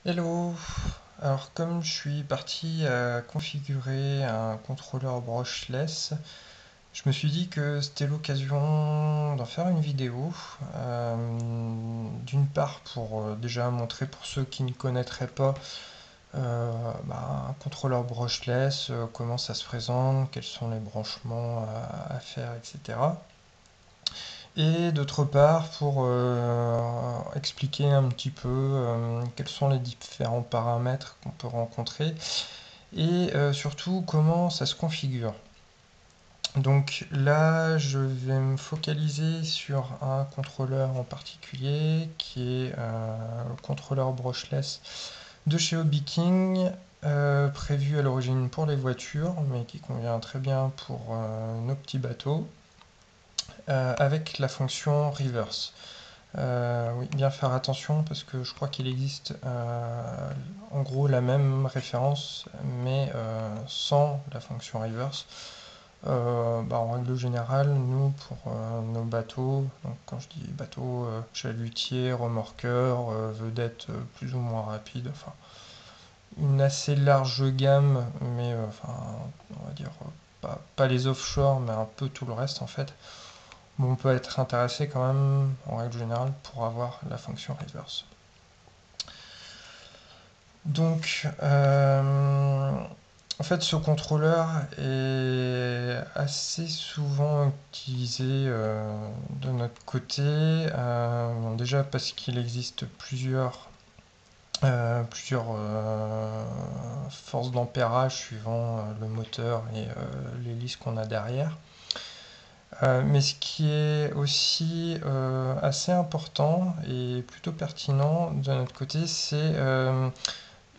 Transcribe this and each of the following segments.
Hello! Alors comme je suis parti à configurer un contrôleur brushless, je me suis dit que c'était l'occasion d'en faire une vidéo. D'une part pour déjà montrer pour ceux qui ne connaîtraient pas un contrôleur brushless, comment ça se présente, quels sont les branchements à faire, etc. Et d'autre part, pour expliquer un petit peu quels sont les différents paramètres qu'on peut rencontrer et surtout comment ça se configure. Donc là, je vais me focaliser sur un contrôleur en particulier qui est le contrôleur brushless de chez Hobby King, prévu à l'origine pour les voitures, mais qui convient très bien pour nos petits bateaux, avec la fonction reverse. Oui, bien faire attention parce que je crois qu'il existe en gros la même référence mais sans la fonction reverse. En règle générale, nous pour nos bateaux, donc quand je dis bateau, chalutier, remorqueur, vedette plus ou moins rapide, enfin une assez large gamme, mais enfin on va dire pas les offshore, mais un peu tout le reste en fait. Bon, on peut être intéressé quand même, en règle générale, pour avoir la fonction reverse. Donc, en fait, ce contrôleur est assez souvent utilisé de notre côté. Bon, déjà parce qu'il existe plusieurs forces d'ampérage suivant le moteur et l'hélice qu'on a derrière. Mais ce qui est aussi assez important et plutôt pertinent de notre côté, c'est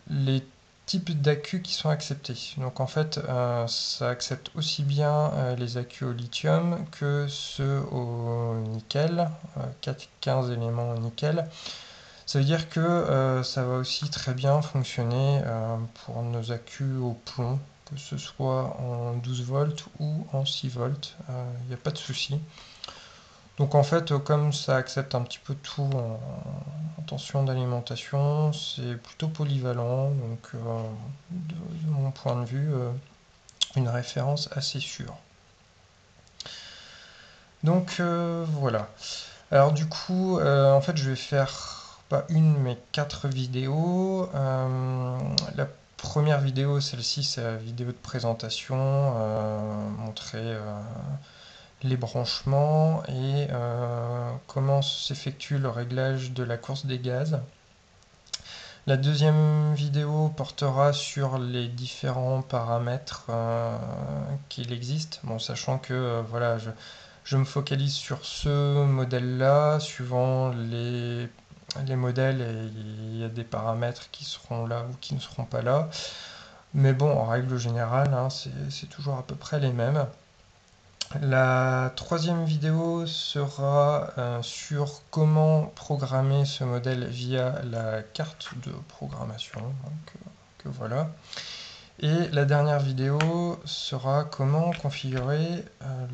les types d'accus qui sont acceptés. Donc en fait, ça accepte aussi bien les accus au lithium que ceux au nickel, 15 éléments au nickel. Ça veut dire que ça va aussi très bien fonctionner pour nos accus au plomb, que ce soit en 12 volts ou en 6 volts, il n'y a pas de souci. Donc en fait, comme ça accepte un petit peu tout en tension d'alimentation, c'est plutôt polyvalent, donc de mon point de vue, une référence assez sûre. Donc voilà. Alors du coup, en fait, je vais faire pas une mais quatre vidéos. La première vidéo, celle-ci, c'est la vidéo de présentation, montrer les branchements et comment s'effectue le réglage de la course des gaz. La deuxième vidéo portera sur les différents paramètres qu'il existe, bon, sachant que voilà, je me focalise sur ce modèle-là, suivant les modèles, et il y a des paramètres qui seront là ou qui ne seront pas là. Mais bon, en règle générale, hein, c'est toujours à peu près les mêmes. La troisième vidéo sera sur comment programmer ce modèle via la carte de programmation. Donc, que voilà. Et la dernière vidéo sera comment configurer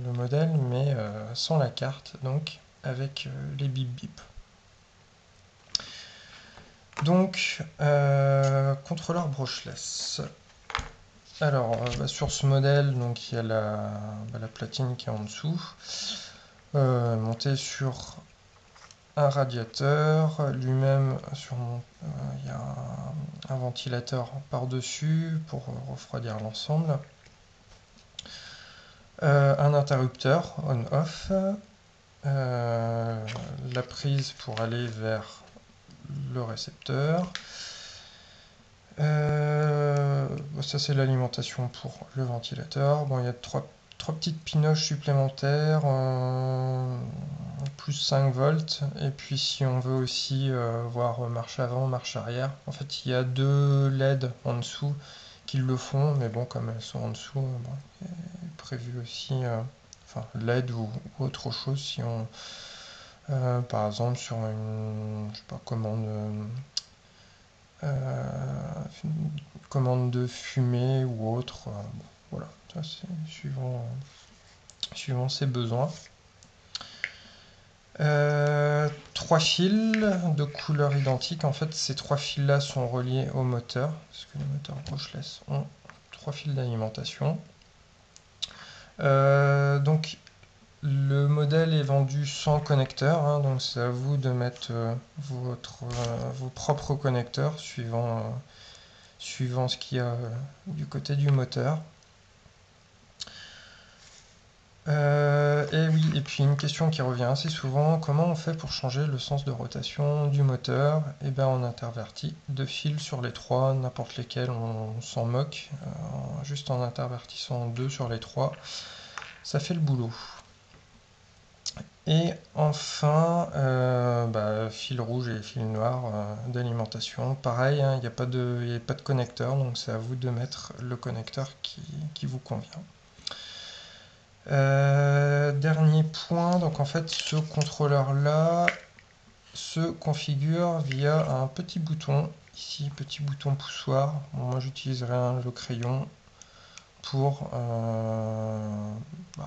le modèle mais sans la carte, donc avec les bip bip. Donc, contrôleur brushless. Alors, sur ce modèle, donc, il y a la platine qui est en dessous, montée sur un radiateur, lui-même il y a un ventilateur par-dessus pour refroidir l'ensemble, un interrupteur on-off, la prise pour aller vers le récepteur. Ça c'est l'alimentation pour le ventilateur. Bon, il y a trois petites pinoches supplémentaires, plus 5 volts. Et puis si on veut aussi voir marche avant, marche arrière, en fait il y a deux LED en dessous qui le font, mais bon, comme elles sont en dessous, bon, il est prévu aussi, enfin LED ou autre chose si on, par exemple sur une, je sais pas, commande de fumée ou autre. Bon, voilà, ça c'est suivant ses besoins. Trois fils de couleur identique. En fait, ces trois fils-là sont reliés au moteur, parce que les moteurs brushless ont trois fils d'alimentation. Donc, le modèle est vendu sans connecteur, hein, donc c'est à vous de mettre vos propres connecteurs suivant ce qu'il y a du côté du moteur. Et oui, et puis une question qui revient assez souvent, comment on fait pour changer le sens de rotation du moteur? Eh bien on intervertit deux fils sur les trois, n'importe lesquels, on s'en moque, juste en intervertissant deux sur les trois, ça fait le boulot. Et enfin, fil rouge et fil noir d'alimentation, pareil, hein, il n'y a pas de connecteur, donc c'est à vous de mettre le connecteur qui vous convient. Dernier point, donc en fait ce contrôleur là se configure via un petit bouton, ici petit bouton poussoir. Bon, moi j'utiliserai le crayon pour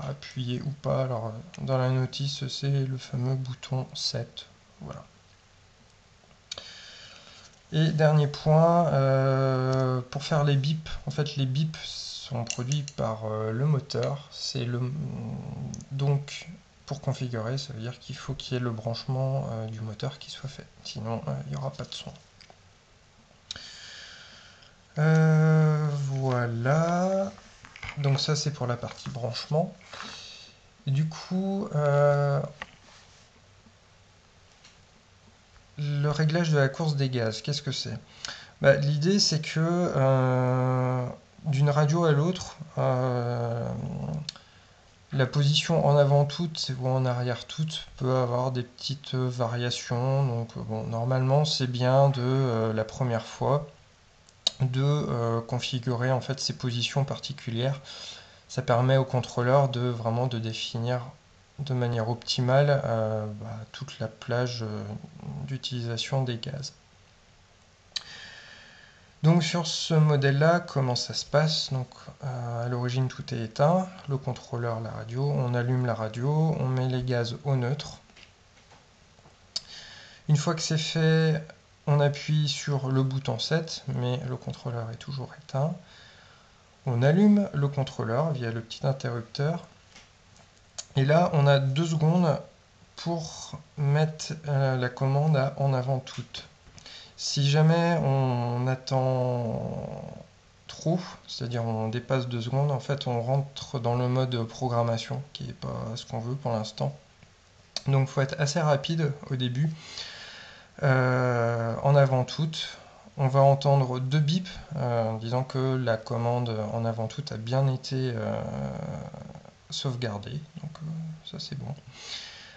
appuyer ou pas. Alors dans la notice c'est le fameux bouton set, voilà. Et dernier point, pour faire les bips, en fait les bips sont produits par le moteur. Donc pour configurer, ça veut dire qu'il faut qu'il y ait le branchement du moteur qui soit fait. Sinon, il n'y aura pas de son. Voilà. Donc ça, c'est pour la partie branchement. Et du coup, le réglage de la course des gaz, qu'est-ce que c'est? L'idée, c'est que d'une radio à l'autre, la position en avant toute ou en arrière toute peut avoir des petites variations. Donc bon, normalement, c'est bien de la première fois de configurer en fait ces positions particulières. Ça permet au contrôleur de vraiment de définir de manière optimale toute la plage d'utilisation des gaz. Donc sur ce modèle-là, comment ça se passe? Donc à l'origine tout est éteint, le contrôleur, la radio, on allume la radio, on met les gaz au neutre. Une fois que c'est fait, on appuie sur le bouton 7, mais le contrôleur est toujours éteint. On allume le contrôleur via le petit interrupteur. Et là, on a 2 secondes pour mettre la commande à en avant toute. Si jamais on attend trop, c'est-à-dire on dépasse 2 secondes, en fait on rentre dans le mode programmation, qui n'est pas ce qu'on veut pour l'instant. Donc il faut être assez rapide au début. En avant toute, on va entendre 2 bips, disant que la commande en avant toute a bien été sauvegardée. Donc ça c'est bon.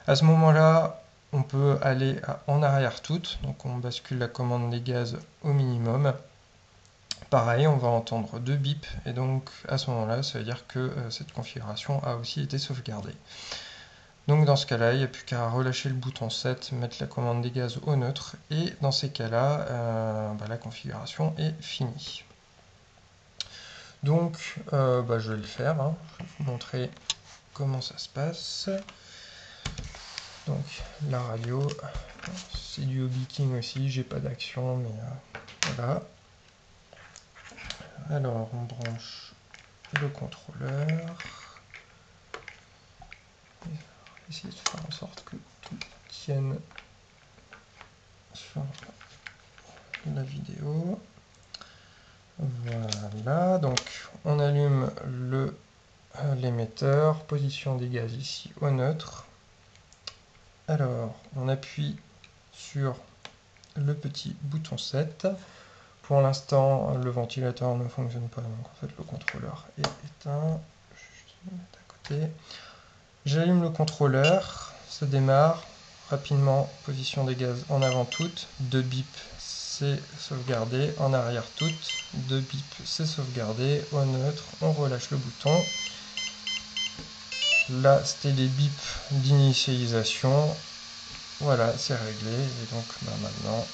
À ce moment-là, on peut aller en arrière toute, donc on bascule la commande des gaz au minimum. Pareil, on va entendre 2 bips, et donc à ce moment-là, ça veut dire que cette configuration a aussi été sauvegardée. Donc dans ce cas-là, il n'y a plus qu'à relâcher le bouton 7, mettre la commande des gaz au neutre, et dans ces cas-là, la configuration est finie. Donc je vais le faire, hein. Je vais vous montrer comment ça se passe. Donc la radio, c'est du Hobby King aussi, j'ai pas d'action, mais voilà. Alors on branche le contrôleur. On va essayer de faire en sorte que tout tienne sur la vidéo. Voilà, donc on allume l'émetteur, position des gaz ici au neutre. Alors, on appuie sur le petit bouton 7. Pour l'instant, le ventilateur ne fonctionne pas, donc en fait le contrôleur est éteint. Je vais le mettre à côté. J'allume le contrôleur, ça démarre rapidement, position des gaz en avant toute, 2 bips c'est sauvegardé, en arrière toute, 2 bips c'est sauvegardé, au neutre on relâche le bouton. Là c'était les bips d'initialisation, voilà c'est réglé, et donc maintenant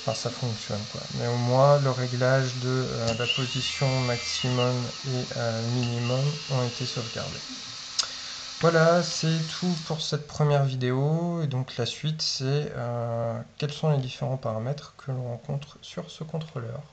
ça Enfin, ça fonctionne quoi. Mais au moins, le réglage de la position maximum et minimum ont été sauvegardés. Voilà, c'est tout pour cette première vidéo. Et donc la suite, c'est quels sont les différents paramètres que l'on rencontre sur ce contrôleur.